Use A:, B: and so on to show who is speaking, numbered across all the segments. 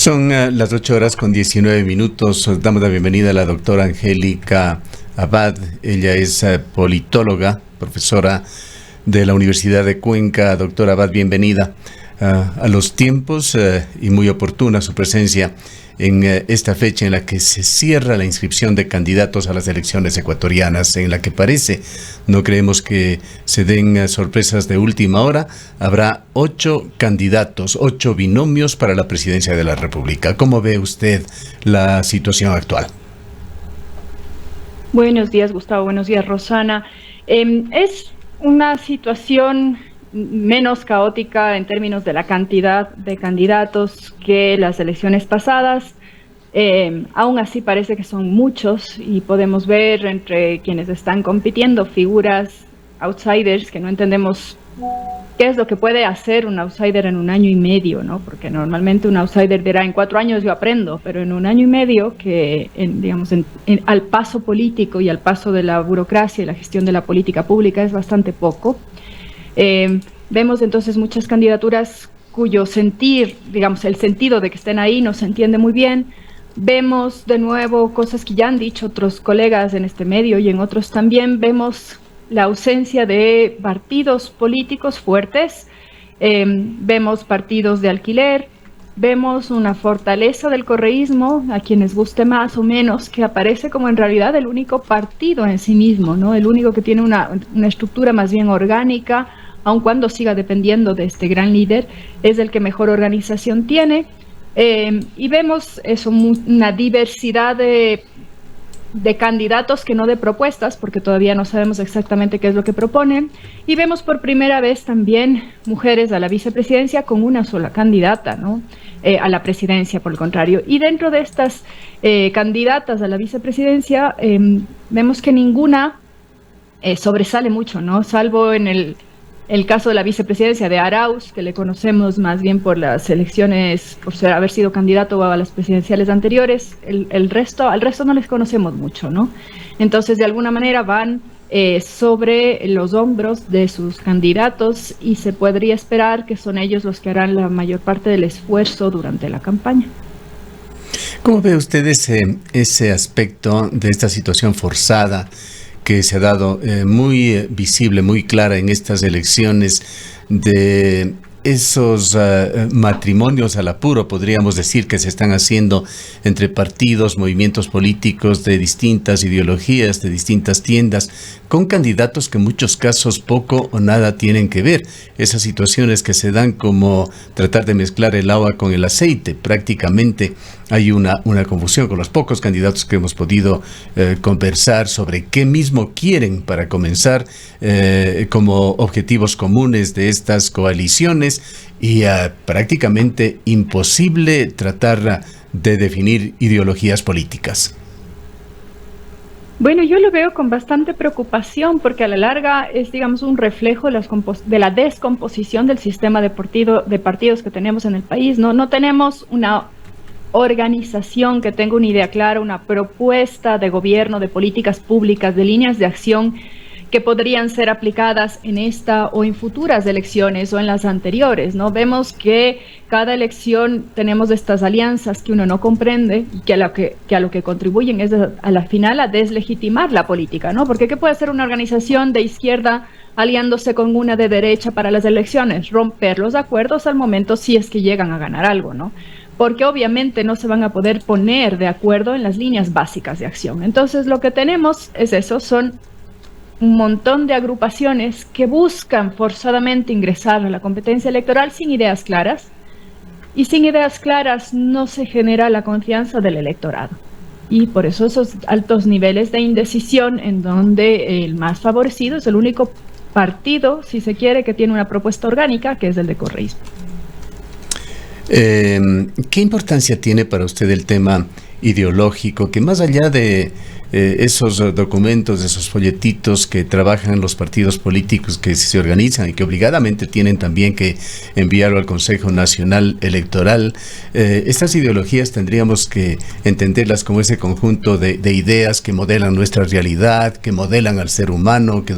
A: Son las 8:19. Damos la bienvenida a la doctora Angélica Abad. Ella es politóloga, profesora de la Universidad de Cuenca. Doctora Abad, bienvenida a los tiempos y muy oportuna su presencia en esta fecha en la que se cierra la inscripción de candidatos a las elecciones ecuatorianas, en la que parece, no creemos que se den sorpresas de última hora, habrá 8 candidatos, 8 binomios para la presidencia de la República. ¿Cómo ve usted la situación actual?
B: Buenos días, Gustavo. Buenos días, Rosana. Es una situación menos caótica en términos de la cantidad de candidatos que las elecciones pasadas. Aún así parece que son muchos y podemos ver entre quienes están compitiendo figuras outsiders que no entendemos qué es lo que puede hacer un outsider en un año y medio, ¿no? Porque normalmente un outsider dirá, en 4 años yo aprendo, pero en un año y medio que, al paso político y al paso de la burocracia y la gestión de la política pública es bastante poco. Vemos entonces muchas candidaturas cuyo sentir, el sentido de que estén ahí no se entiende muy bien. Vemos de nuevo cosas que ya han dicho otros colegas en este medio y en otros también. Vemos la ausencia de partidos políticos fuertes, vemos partidos de alquiler, vemos una fortaleza del correísmo, a quienes guste más o menos, que aparece como en realidad el único partido en sí mismo, ¿no? El único que tiene una estructura más bien orgánica, aun cuando siga dependiendo de este gran líder, es el que mejor organización tiene. Y vemos eso, una diversidad de candidatos que no de propuestas, porque todavía no sabemos exactamente qué es lo que proponen. Y vemos por primera vez también mujeres a la vicepresidencia con una sola candidata, ¿no? A la presidencia, por el contrario. Y dentro de estas candidatas a la vicepresidencia, vemos que ninguna sobresale mucho, ¿no? Salvo en el caso de la vicepresidencia de Arauz, que le conocemos más bien por las elecciones, por haber sido candidato a las presidenciales anteriores. Al resto no les conocemos mucho, ¿no? Entonces, de alguna manera van sobre los hombros de sus candidatos y se podría esperar que son ellos los que harán la mayor parte del esfuerzo durante la campaña.
A: ¿Cómo ve usted ese aspecto de esta situación forzada que se ha dado muy visible, muy clara en estas elecciones, de esos matrimonios al apuro, podríamos decir, que se están haciendo entre partidos, movimientos políticos de distintas ideologías, de distintas tiendas, con candidatos que en muchos casos poco o nada tienen que ver? Esas situaciones que se dan como tratar de mezclar el agua con el aceite. Prácticamente hay una confusión con los pocos candidatos que hemos podido conversar sobre qué mismo quieren para comenzar como objetivos comunes de estas coaliciones, y prácticamente imposible tratar de definir ideologías políticas.
B: Bueno, yo lo veo con bastante preocupación porque a la larga es, un reflejo de la descomposición del sistema de partidos que tenemos en el país. No tenemos una organización que tenga una idea clara, una propuesta de gobierno, de políticas públicas, de líneas de acción que podrían ser aplicadas en esta o en futuras elecciones o en las anteriores, ¿no? Vemos que cada elección tenemos estas alianzas que uno no comprende y que a lo que contribuyen es a la final a deslegitimar la política, ¿no? Porque ¿qué puede hacer una organización de izquierda aliándose con una de derecha para las elecciones? Romper los acuerdos al momento si es que llegan a ganar algo, ¿no? Porque obviamente no se van a poder poner de acuerdo en las líneas básicas de acción. Entonces lo que tenemos es eso, son un montón de agrupaciones que buscan forzadamente ingresar a la competencia electoral sin ideas claras, y sin ideas claras no se genera la confianza del electorado. Y por eso esos altos niveles de indecisión en donde el más favorecido es el único partido, si se quiere, que tiene una propuesta orgánica, que es el de correísmo.
A: ¿Qué importancia tiene para usted el tema ideológico, que más allá de esos documentos, esos folletitos que trabajan los partidos políticos que se organizan y que obligadamente tienen también que enviarlo al Consejo Nacional Electoral. Estas ideologías tendríamos que entenderlas como ese conjunto de ideas que modelan nuestra realidad, que modelan al ser humano, que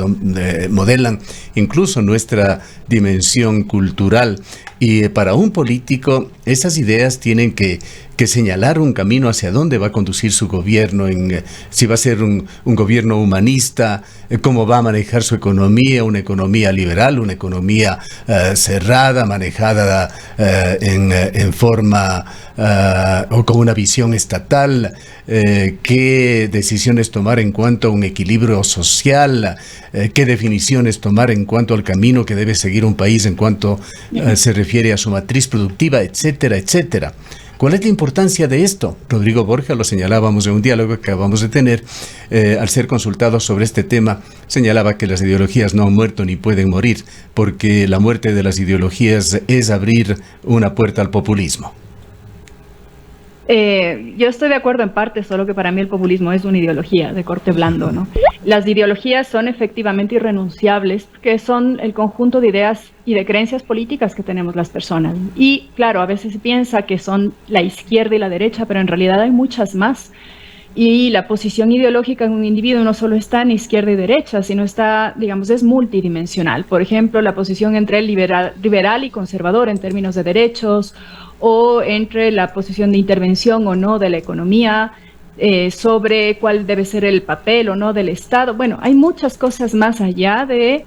A: modelan incluso nuestra dimensión cultural. Y para un político, esas ideas tienen que señalar un camino hacia dónde va a conducir su gobierno, si va a ser un gobierno humanista, cómo va a manejar su economía, una economía liberal, una economía cerrada, manejada en forma o con una visión estatal, qué decisiones tomar en cuanto a un equilibrio social, qué definiciones tomar en cuanto al camino que debe seguir un país en cuanto se refiere a su matriz productiva, etcétera, etcétera. ¿Cuál es la importancia de esto? Rodrigo Borja, lo señalábamos en un diálogo que acabamos de tener, al ser consultado sobre este tema, señalaba que las ideologías no han muerto ni pueden morir, porque la muerte de las ideologías es abrir una puerta al populismo.
B: Yo estoy de acuerdo en parte, solo que para mí el populismo es una ideología de corte blando, ¿no? Las ideologías son efectivamente irrenunciables porque son el conjunto de ideas y de creencias políticas que tenemos las personas. Y claro, a veces se piensa que son la izquierda y la derecha, pero en realidad hay muchas más. Y la posición ideológica en un individuo no solo está en izquierda y derecha, sino está, digamos, es multidimensional. Por ejemplo, la posición entre el liberal y conservador en términos de derechos, o entre la posición de intervención o no de la economía, sobre cuál debe ser el papel o no del Estado. Bueno, hay muchas cosas más allá de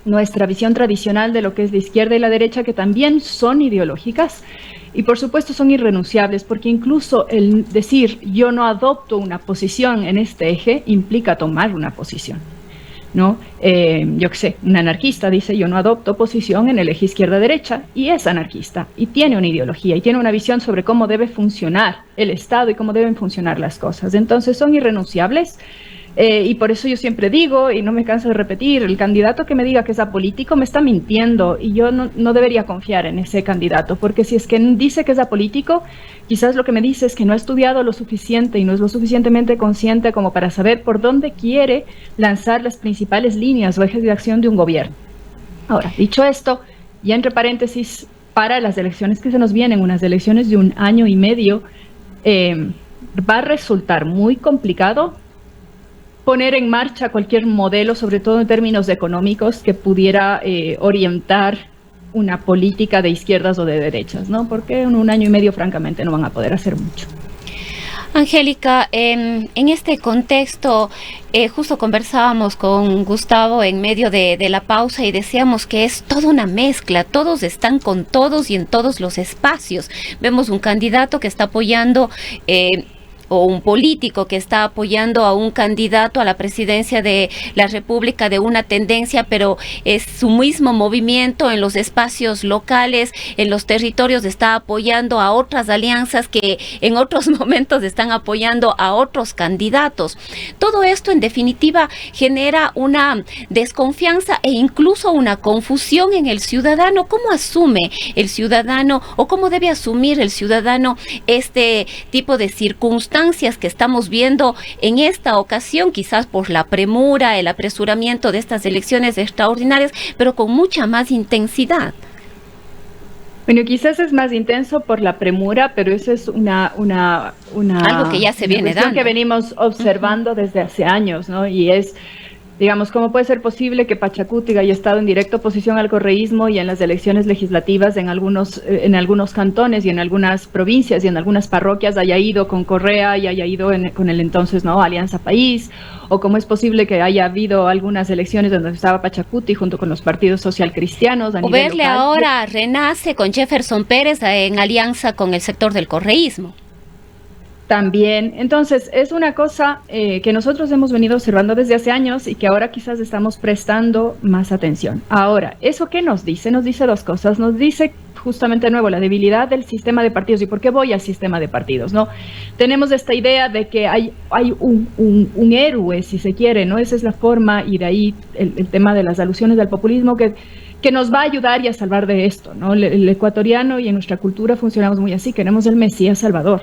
B: nuestra visión tradicional de lo que es la izquierda y la derecha que también son ideológicas y por supuesto son irrenunciables, porque incluso el decir yo no adopto una posición en este eje implica tomar una posición, ¿no? Yo qué sé, un anarquista dice yo no adopto posición en el eje izquierda-derecha y es anarquista y tiene una ideología y tiene una visión sobre cómo debe funcionar el Estado y cómo deben funcionar las cosas. Entonces son irrenunciables y por eso yo siempre digo, y no me canso de repetir, el candidato que me diga que es apolítico me está mintiendo y yo no debería confiar en ese candidato, porque si es que dice que es apolítico, quizás lo que me dice es que no ha estudiado lo suficiente y no es lo suficientemente consciente como para saber por dónde quiere lanzar las principales líneas o ejes de acción de un gobierno. Ahora, dicho esto, ya entre paréntesis, para las elecciones que se nos vienen, unas elecciones de 1 año y medio, va a resultar muy complicado poner en marcha cualquier modelo, sobre todo en términos económicos, que pudiera orientar una política de izquierdas o de derechas, ¿no? Porque en 1 año y medio, francamente, no van a poder hacer mucho.
C: Angélica, en este contexto, justo conversábamos con Gustavo en medio de la pausa y decíamos que es toda una mezcla, todos están con todos y en todos los espacios. Vemos un candidato que está apoyando o un político que está apoyando a un candidato a la presidencia de la República de una tendencia, pero es su mismo movimiento en los espacios locales, en los territorios, está apoyando a otras alianzas que en otros momentos están apoyando a otros candidatos. Todo esto, en definitiva, genera una desconfianza e incluso una confusión en el ciudadano. ¿Cómo asume el ciudadano o cómo debe asumir el ciudadano este tipo de circunstancias que estamos viendo en esta ocasión, quizás por la premura, el apresuramiento de estas elecciones extraordinarias, pero con mucha más intensidad?
B: Bueno, quizás es más intenso por la premura, pero eso es
C: algo que ya se viene dando,
B: que venimos observando desde hace años, ¿no? Y es, digamos, ¿cómo puede ser posible que Pachacuti haya estado en directa oposición al correísmo y en las elecciones legislativas en algunos cantones y en algunas provincias y en algunas parroquias haya ido con Correa y haya ido con el entonces, ¿no?, Alianza País? ¿O cómo es posible que haya habido algunas elecciones donde estaba Pachacuti junto con los partidos socialcristianos a nivel
C: verle
B: local?
C: Ahora renace con Jefferson Pérez en alianza con el sector del correísmo.
B: También, entonces es una cosa que nosotros hemos venido observando desde hace años y que ahora quizás estamos prestando más atención. Ahora, ¿eso qué nos dice? Nos dice 2 cosas. Nos dice justamente de nuevo la debilidad del sistema de partidos. ¿Y por qué voy al sistema de partidos? ¿No? Tenemos esta idea de que hay un héroe, si se quiere, ¿no? Esa es la forma, y de ahí el tema de las alusiones del populismo que nos va a ayudar y a salvar de esto, ¿no? El ecuatoriano y en nuestra cultura funcionamos muy así, queremos el Mesías Salvador.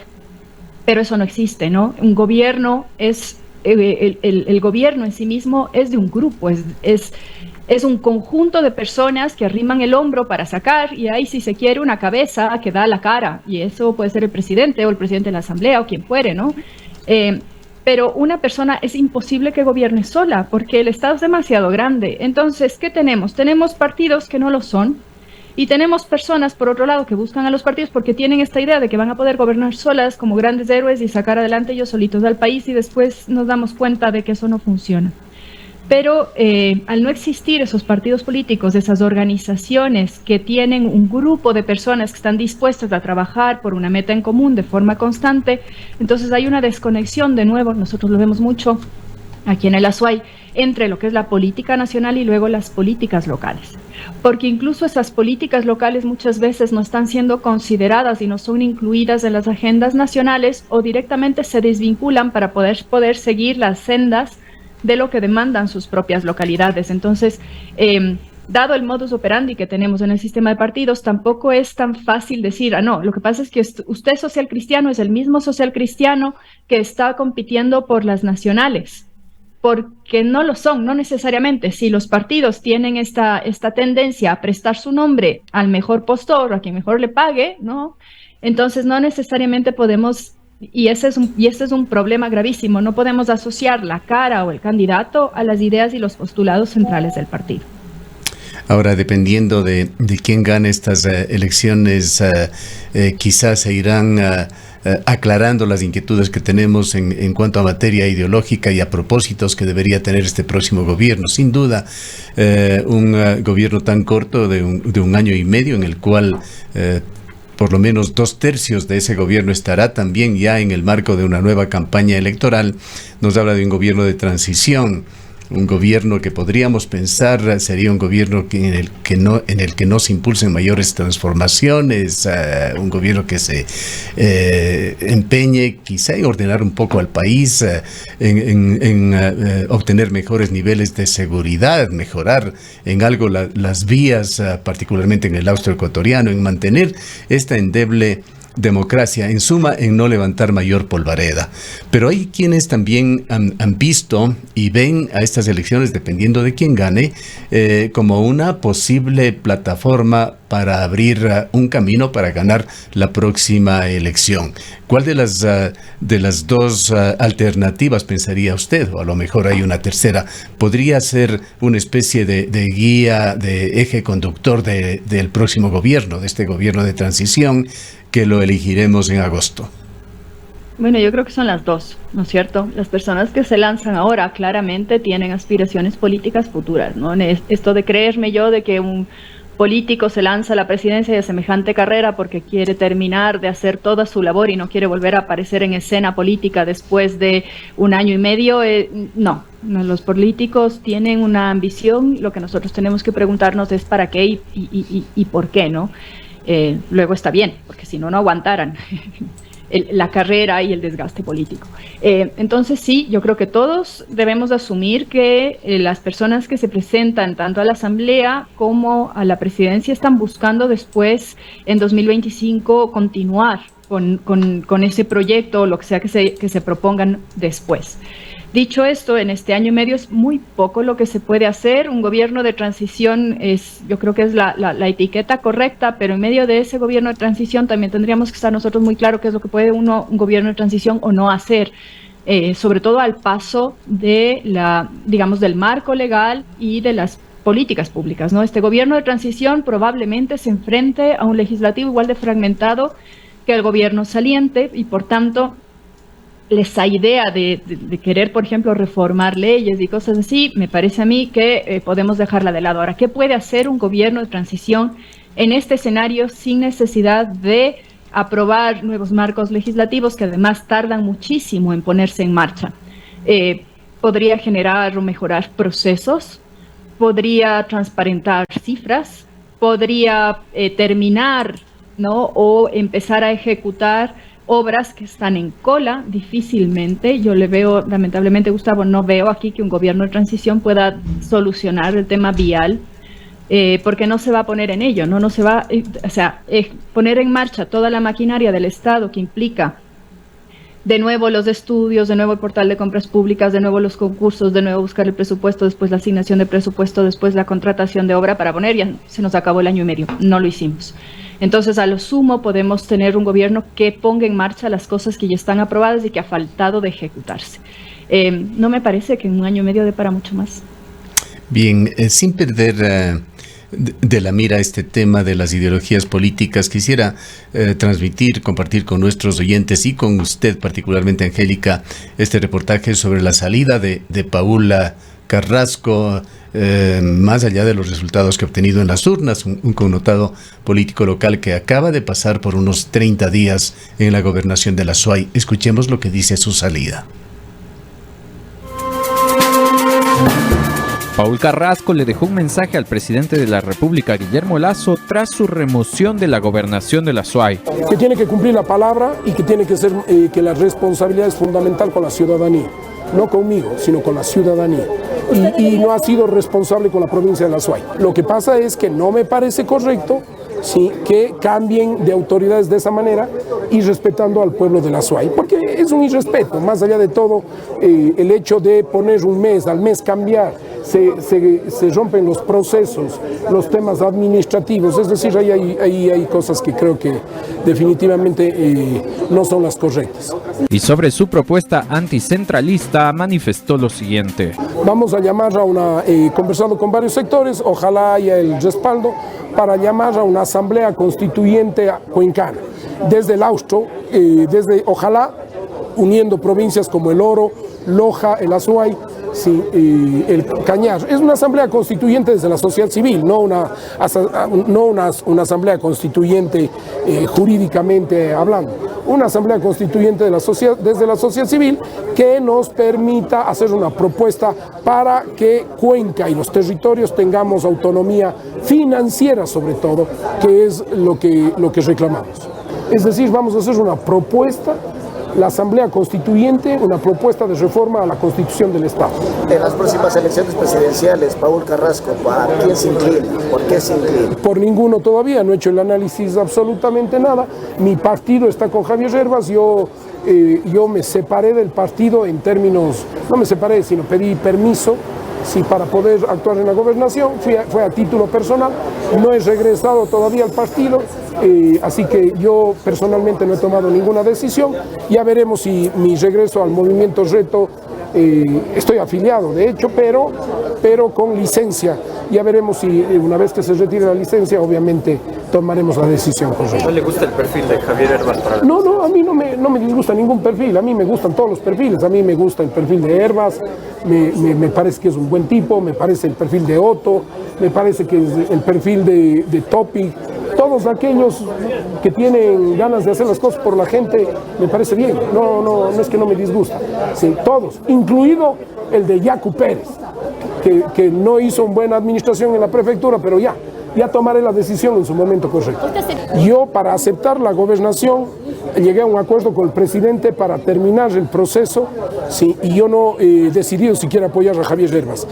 B: Pero eso no existe, ¿no? Un gobierno es el gobierno en sí mismo es de un grupo, es un conjunto de personas que arriman el hombro para sacar, y ahí si se quiere una cabeza que da la cara, y eso puede ser el presidente o el presidente de la asamblea o quien fuere, ¿no? Pero una persona es imposible que gobierne sola, porque el Estado es demasiado grande. Entonces, ¿qué tenemos? Tenemos partidos que no lo son, y tenemos personas, por otro lado, que buscan a los partidos porque tienen esta idea de que van a poder gobernar solas como grandes héroes y sacar adelante ellos solitos al país, y después nos damos cuenta de que eso no funciona. Pero al no existir esos partidos políticos, esas organizaciones que tienen un grupo de personas que están dispuestas a trabajar por una meta en común de forma constante, entonces hay una desconexión, de nuevo, nosotros lo vemos mucho aquí en el Azuay, entre lo que es la política nacional y luego las políticas locales. Porque incluso esas políticas locales muchas veces no están siendo consideradas y no son incluidas en las agendas nacionales, o directamente se desvinculan para poder seguir las sendas de lo que demandan sus propias localidades. Entonces, dado el modus operandi que tenemos en el sistema de partidos, tampoco es tan fácil decir, no, lo que pasa es que usted social cristiano es el mismo social cristiano que está compitiendo por las nacionales, porque no lo son, no necesariamente. Si los partidos tienen esta tendencia a prestar su nombre al mejor postor o a quien mejor le pague, ¿no? Entonces no necesariamente podemos. Y ese es un problema gravísimo. No podemos asociar la cara o el candidato a las ideas y los postulados centrales del partido.
A: Ahora, dependiendo de quién gane estas elecciones, quizás se irán aclarando las inquietudes que tenemos en cuanto a materia ideológica y a propósitos que debería tener este próximo gobierno. Sin duda, un gobierno tan corto de un año y medio, en el cual por lo menos 2/3 de ese gobierno estará también ya en el marco de una nueva campaña electoral, nos habla de un gobierno de transición, un gobierno que podríamos pensar sería un gobierno en el que no se impulsen mayores transformaciones, un gobierno que se empeñe quizá en ordenar un poco al país, en obtener mejores niveles de seguridad, mejorar en algo las vías, particularmente en el austro ecuatoriano, en mantener esta endeble democracia, en suma, en no levantar mayor polvareda. Pero hay quienes también han visto y ven a estas elecciones, dependiendo de quién gane, como una posible plataforma para abrir un camino para ganar la próxima elección. ¿Cuál de las dos alternativas pensaría usted? O a lo mejor hay una tercera. ¿Podría ser una especie de guía, de eje conductor del próximo gobierno, de este gobierno de transición, que lo elegiremos en agosto?
B: Bueno, yo creo que son las dos, ¿no es cierto? Las personas que se lanzan ahora claramente tienen aspiraciones políticas futuras, ¿no? Esto de creerme yo de que un político se lanza a la presidencia de semejante carrera porque quiere terminar de hacer toda su labor y no quiere volver a aparecer en escena política después de un año y medio, no, los políticos tienen una ambición, lo que nosotros tenemos que preguntarnos es para qué y por qué, ¿no? Luego está bien, porque si no, no aguantaran la carrera y el desgaste político. Entonces sí, yo creo que todos debemos asumir que las personas que se presentan tanto a la Asamblea como a la Presidencia están buscando después, en 2025, continuar con ese proyecto, lo que sea que se propongan después. Dicho esto, en este año y medio es muy poco lo que se puede hacer. Un gobierno de transición yo creo que es la etiqueta correcta, pero en medio de ese gobierno de transición también tendríamos que estar nosotros muy claro qué es lo que puede un gobierno de transición o no hacer, sobre todo al paso de del marco legal y de las políticas públicas, ¿no? Este gobierno de transición probablemente se enfrente a un legislativo igual de fragmentado que el gobierno saliente, y por tanto esa idea de querer, por ejemplo, reformar leyes y cosas así, me parece a mí que podemos dejarla de lado. Ahora, ¿qué puede hacer un gobierno de transición en este escenario sin necesidad de aprobar nuevos marcos legislativos que además tardan muchísimo en ponerse en marcha? Podría generar o mejorar procesos, podría transparentar cifras, podría terminar, ¿no? O empezar a ejecutar obras que están en cola difícilmente. Yo le veo, lamentablemente, Gustavo, no veo aquí que un gobierno de transición pueda solucionar el tema vial, porque no se va a poner en ello, no se va, poner en marcha toda la maquinaria del Estado que implica de nuevo los estudios, de nuevo el portal de compras públicas, de nuevo los concursos, de nuevo buscar el presupuesto, después la asignación de presupuesto, después la contratación de obra para poner, ya se nos acabó el año y medio, no lo hicimos. Entonces, a lo sumo podemos tener un gobierno que ponga en marcha las cosas que ya están aprobadas y que ha faltado de ejecutarse. No me parece que en un año y medio dé para mucho más.
A: Bien, sin perder de la mira este tema de las ideologías políticas, quisiera compartir con nuestros oyentes y con usted particularmente, Angélica, este reportaje sobre la salida de Paula Carrasco, más allá de los resultados que ha obtenido en las urnas, un connotado político local que acaba de pasar por unos 30 días en la gobernación de la SUAY. Escuchemos lo que dice su salida.
D: Paula Carrasco le dejó un mensaje al presidente de la República, Guillermo Lasso, tras su remoción de la gobernación de la SUAY.
E: Que tiene que cumplir la palabra y que tiene que ser que la responsabilidad es fundamental con la ciudadanía, no conmigo, sino con la ciudadanía. Y no ha sido responsable con la provincia de la SUAY. Lo que pasa es que no me parece correcto, sí, que cambien de autoridades de esa manera y respetando al pueblo de la SUAY, porque es un irrespeto. Más allá de todo, el hecho de poner un mes, al mes cambiar, se rompen los procesos, los temas administrativos, es decir, ahí hay cosas que creo que definitivamente no son las correctas.
D: Y sobre su propuesta anticentralista manifestó lo siguiente.
E: Vamos a llamar conversando con varios sectores, ojalá haya el respaldo para llamar a una asamblea constituyente cuencana, desde el Austro, ojalá uniendo provincias como el Oro, Loja, el Azuay, sí, el Cañar. Es una asamblea constituyente desde la sociedad civil, no una asamblea constituyente jurídicamente hablando. Una asamblea constituyente desde la sociedad civil que nos permita hacer una propuesta para que Cuenca y los territorios tengamos autonomía financiera, sobre todo, que es lo que reclamamos. Es decir, vamos a hacer una propuesta, la Asamblea Constituyente, una propuesta de reforma a la Constitución del Estado.
F: En las próximas elecciones presidenciales, Paula Carrasco, ¿para quién se inclina? ¿Por qué se inclina?
E: Por ninguno todavía, no he hecho el análisis absolutamente nada. Mi partido está con Javier Herbas, yo me separé del partido en términos, no me separé, sino pedí permiso, sí, para poder actuar en la gobernación. Fue a título personal, no he regresado todavía al partido, así que yo personalmente no he tomado ninguna decisión. Ya veremos si mi regreso al movimiento Reto, estoy afiliado de hecho, pero con licencia. Ya veremos si una vez que se retire la licencia, obviamente tomaremos la decisión correcta.
G: ¿No le gusta el perfil de Javier Herbas?
E: No, a mí no me disgusta ningún perfil, a mí me gustan todos los perfiles. A mí me gusta el perfil de Herbas, me parece que es un buen tipo, me parece el perfil de Otto, me parece que es el perfil de Topic. Todos aquellos que tienen ganas de hacer las cosas por la gente, me parece bien, no es que no me disgusta, sí, todos, incluido el de Yacu Pérez, que no hizo una buena administración en la prefectura, pero ya tomaré la decisión en su momento correcto. Yo, para aceptar la gobernación, llegué a un acuerdo con el presidente para terminar el proceso, sí, y yo no he decidido si quiero apoyar a Javier Herbas.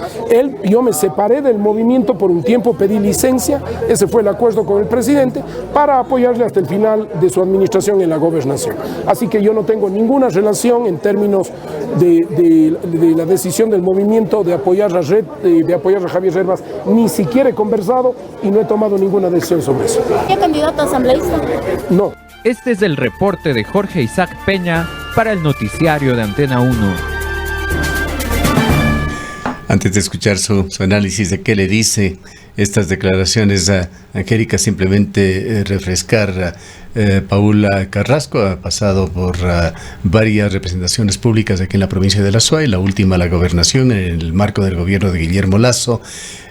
E: Yo me separé del movimiento por un tiempo, pedí licencia, ese fue el acuerdo con el presidente, para apoyarle hasta el final de su administración en la gobernación. Así que yo no tengo ninguna relación en términos de la decisión del movimiento de apoyar a Javier Herbas, ni siquiera he conversado y no he tomado ninguna decisión sobre eso.
H: ¿Qué candidato asambleísta?
E: No.
D: Este es el reporte de Jorge Isaac Peña para el noticiario de Antena 1.
A: Antes de escuchar su análisis de qué le dice estas declaraciones a Angélica, simplemente refrescar. Paula Carrasco ha pasado por varias representaciones públicas aquí en la provincia de la SUAY, la última la gobernación en el marco del gobierno de Guillermo Lasso.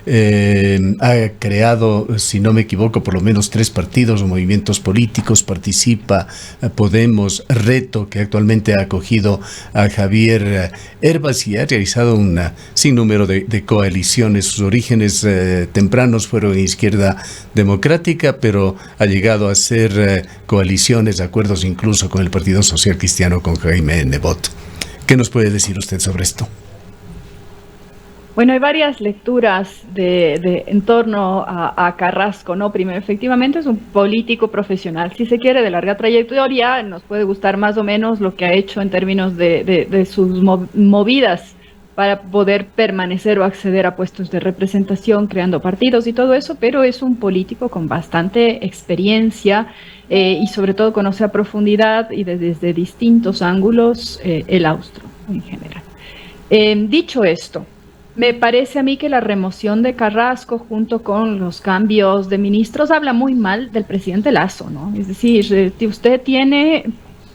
A: Ha creado, si no me equivoco, por lo menos 3 partidos o movimientos políticos. Participa Podemos, Reto, que actualmente ha acogido a Javier Herbas, y ha realizado un sinnúmero de coaliciones. Sus orígenes tempranos fueron en Izquierda Democrática, pero ha llegado a ser coaliciones, acuerdos incluso con el Partido Social Cristiano, con Jaime Nebot. ¿Qué nos puede decir usted sobre esto?
B: Bueno, hay varias lecturas en torno a Carrasco, ¿no? Primero, efectivamente es un político profesional, si se quiere, de larga trayectoria. Nos puede gustar más o menos lo que ha hecho en términos de sus movidas para poder permanecer o acceder a puestos de representación, creando partidos y todo eso, pero es un político con bastante experiencia y sobre todo conoce a profundidad y desde distintos ángulos el austro en general. Dicho esto, me parece a mí que la remoción de Carrasco junto con los cambios de ministros habla muy mal del presidente Lasso, ¿no? Es decir, usted tiene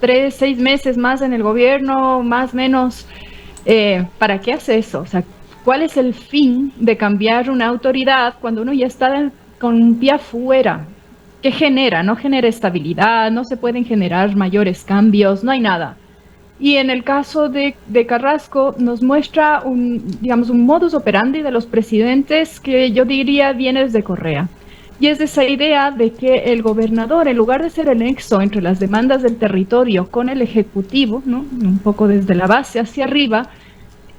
B: 6 meses más en el gobierno, más o menos, ¿para qué hace eso? O sea, ¿cuál es el fin de cambiar una autoridad cuando uno ya está con un pie afuera? ¿Qué genera? No genera estabilidad, no se pueden generar mayores cambios, no hay nada. Y en el caso de Carrasco nos muestra un modus operandi de los presidentes que yo diría viene desde Correa. Y es esa idea de que el gobernador, en lugar de ser el nexo entre las demandas del territorio con el ejecutivo, ¿no? Un poco desde la base hacia arriba,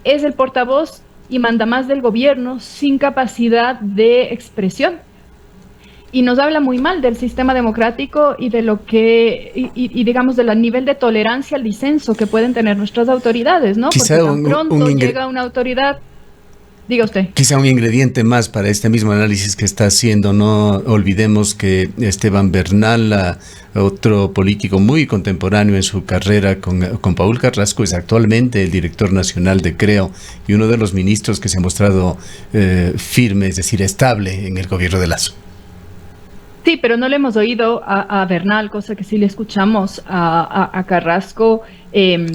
B: es el portavoz y mandamás del gobierno sin capacidad de expresión. Y nos habla muy mal del sistema democrático y de lo que, digamos, del nivel de tolerancia al disenso que pueden tener nuestras autoridades, ¿no?
A: Quizá
B: porque tan pronto llega una autoridad. Diga usted.
A: Quizá un ingrediente más para este mismo análisis que está haciendo. No olvidemos que Esteban Bernal, otro político muy contemporáneo en su carrera con Paul Carrasco, es actualmente el director nacional de Creo y uno de los ministros que se ha mostrado firme, es decir, estable en el gobierno de Lasso.
B: Sí, pero no le hemos oído a Bernal, cosa que sí le escuchamos a Carrasco.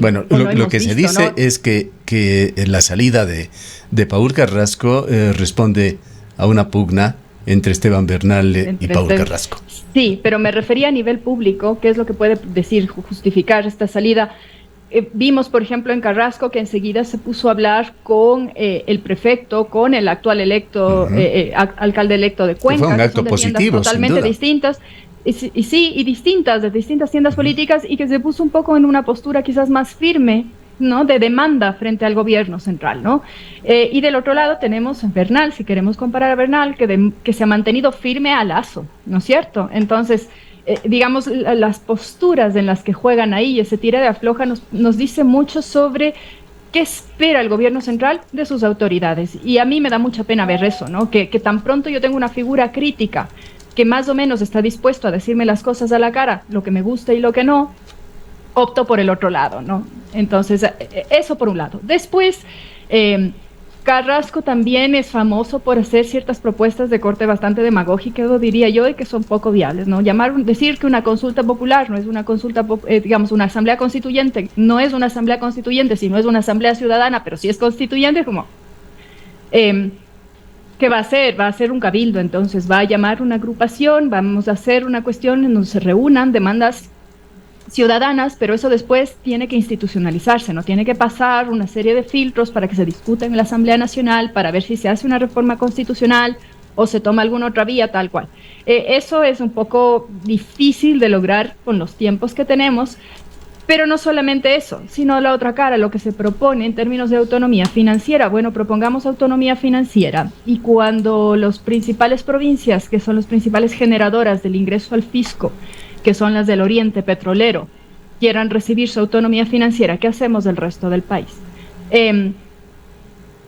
A: Bueno, lo que se dice, ¿no?, es que la salida de Paul Carrasco responde a una pugna entre Esteban Bernal y Paul Carrasco.
B: Sí, pero me refería a nivel público, ¿qué es lo que puede decir, justificar esta salida? Vimos, por ejemplo, en Carrasco que enseguida se puso a hablar con el prefecto, con el actual electo, alcalde electo de Cuenca.
A: Fue un acto positivo,
B: totalmente distintas. Y distintas, de distintas tiendas políticas, y que se puso un poco en una postura quizás más firme, ¿no?, de demanda frente al gobierno central, ¿no? Y del otro lado tenemos a Bernal, si queremos comparar a Bernal, que se ha mantenido firme a Lasso, ¿no es cierto? Entonces, digamos, las posturas en las que juegan ahí, ese tira de afloja, nos dice mucho sobre qué espera el gobierno central de sus autoridades. Y a mí me da mucha pena ver eso, ¿no? Que tan pronto yo tengo una figura crítica que más o menos está dispuesto a decirme las cosas a la cara, lo que me gusta y lo que no, opto por el otro lado, ¿no? Entonces, eso por un lado. Después, Carrasco también es famoso por hacer ciertas propuestas de corte bastante demagógico, diría yo, y que son poco viables, ¿no? Decir que una consulta popular no es una consulta, digamos, una asamblea constituyente, no es una asamblea constituyente, sino es una asamblea ciudadana, pero si es constituyente, como, ¿qué va a hacer? Va a hacer un cabildo, entonces va a llamar una agrupación, vamos a hacer una cuestión en donde se reúnan demandas ciudadanas, pero eso después tiene que institucionalizarse, ¿no? Tiene que pasar una serie de filtros para que se discuta en la Asamblea Nacional, para ver si se hace una reforma constitucional o se toma alguna otra vía, tal cual. Eso es un poco difícil de lograr con los tiempos que tenemos, pero no solamente eso, sino la otra cara, lo que se propone en términos de autonomía financiera. Bueno, propongamos autonomía financiera, y cuando las principales provincias, que son las principales generadoras del ingreso al fisco, que son las del oriente petrolero, quieran recibir su autonomía financiera, ¿qué hacemos del resto del país?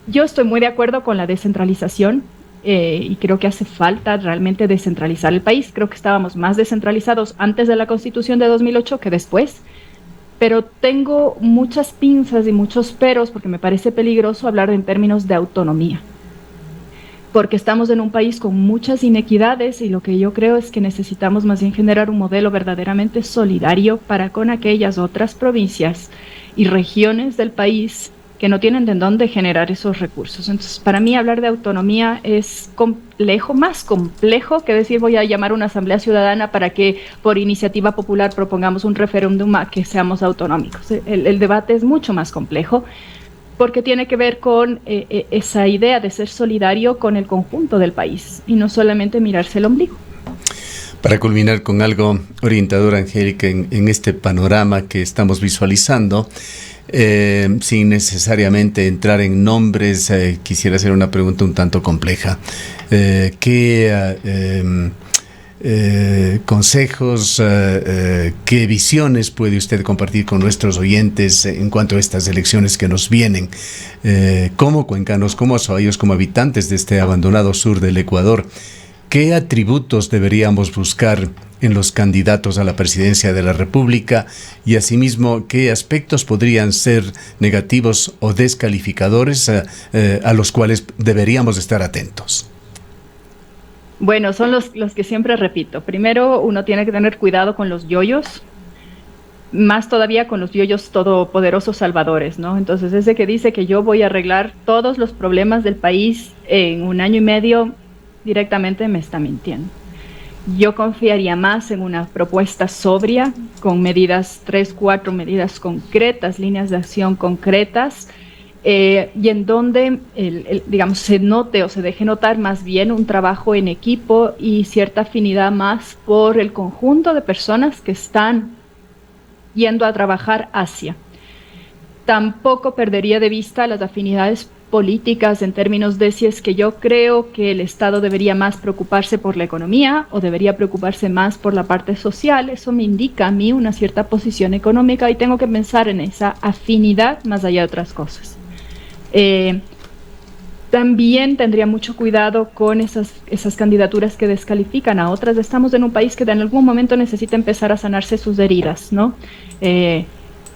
B: Yo estoy muy de acuerdo con la descentralización y creo que hace falta realmente descentralizar el país. Creo que estábamos más descentralizados antes de la Constitución de 2008 que después, pero tengo muchas pinzas y muchos peros porque me parece peligroso hablar en términos de autonomía, porque estamos en un país con muchas inequidades y lo que yo creo es que necesitamos más bien generar un modelo verdaderamente solidario para con aquellas otras provincias y regiones del país que no tienen de dónde generar esos recursos. Entonces, para mí hablar de autonomía es complejo, más complejo que decir voy a llamar a una asamblea ciudadana para que por iniciativa popular propongamos un referéndum a que seamos autonómicos. El debate es mucho más complejo, porque tiene que ver con esa idea de ser solidario con el conjunto del país y no solamente mirarse el ombligo.
A: Para culminar con algo orientador, Angélica, en este panorama que estamos visualizando, sin necesariamente entrar en nombres, quisiera hacer una pregunta un tanto compleja. ¿Qué consejos, qué visiones puede usted compartir con nuestros oyentes en cuanto a estas elecciones que nos vienen? Como cuencanos, como azuayos, como habitantes de este abandonado sur del Ecuador, ¿qué atributos deberíamos buscar en los candidatos a la presidencia de la República? Y asimismo, ¿qué aspectos podrían ser negativos o descalificadores a los cuales deberíamos estar atentos?
B: Bueno, son los que siempre repito. Primero, uno tiene que tener cuidado con los yoyos, más todavía con los yoyos todopoderosos salvadores, ¿no? Entonces, ese que dice que yo voy a arreglar todos los problemas del país en 1 año y medio, directamente me está mintiendo. Yo confiaría más en una propuesta sobria, con medidas, 3, 4 medidas concretas, líneas de acción concretas, y en donde, digamos, se note o se deje notar más bien un trabajo en equipo y cierta afinidad más por el conjunto de personas que están yendo a trabajar hacia. Tampoco perdería de vista las afinidades políticas en términos de si es que yo creo que el Estado debería más preocuparse por la economía o debería preocuparse más por la parte social. Eso me indica a mí una cierta posición económica y tengo que pensar en esa afinidad más allá de otras cosas. También tendría mucho cuidado con esas candidaturas que descalifican a otras. Estamos en un país que en algún momento necesita empezar a sanarse sus heridas, ¿no?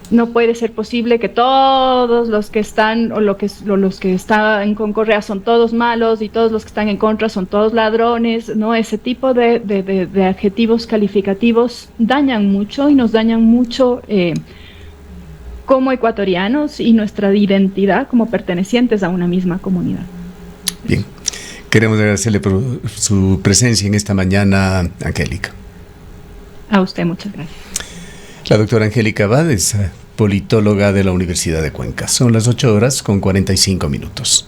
B: No puede ser posible que todos los que están o los que están con Correa son todos malos y todos los que están en contra son todos ladrones, ¿no? Ese tipo de adjetivos calificativos dañan mucho y nos dañan mucho como ecuatorianos y nuestra identidad como pertenecientes a una misma comunidad.
A: Bien, queremos agradecerle por su presencia en esta mañana, Angélica.
B: A usted, muchas gracias.
A: La doctora Angélica Abad es politóloga de la Universidad de Cuenca. Son las 8:45 minutos.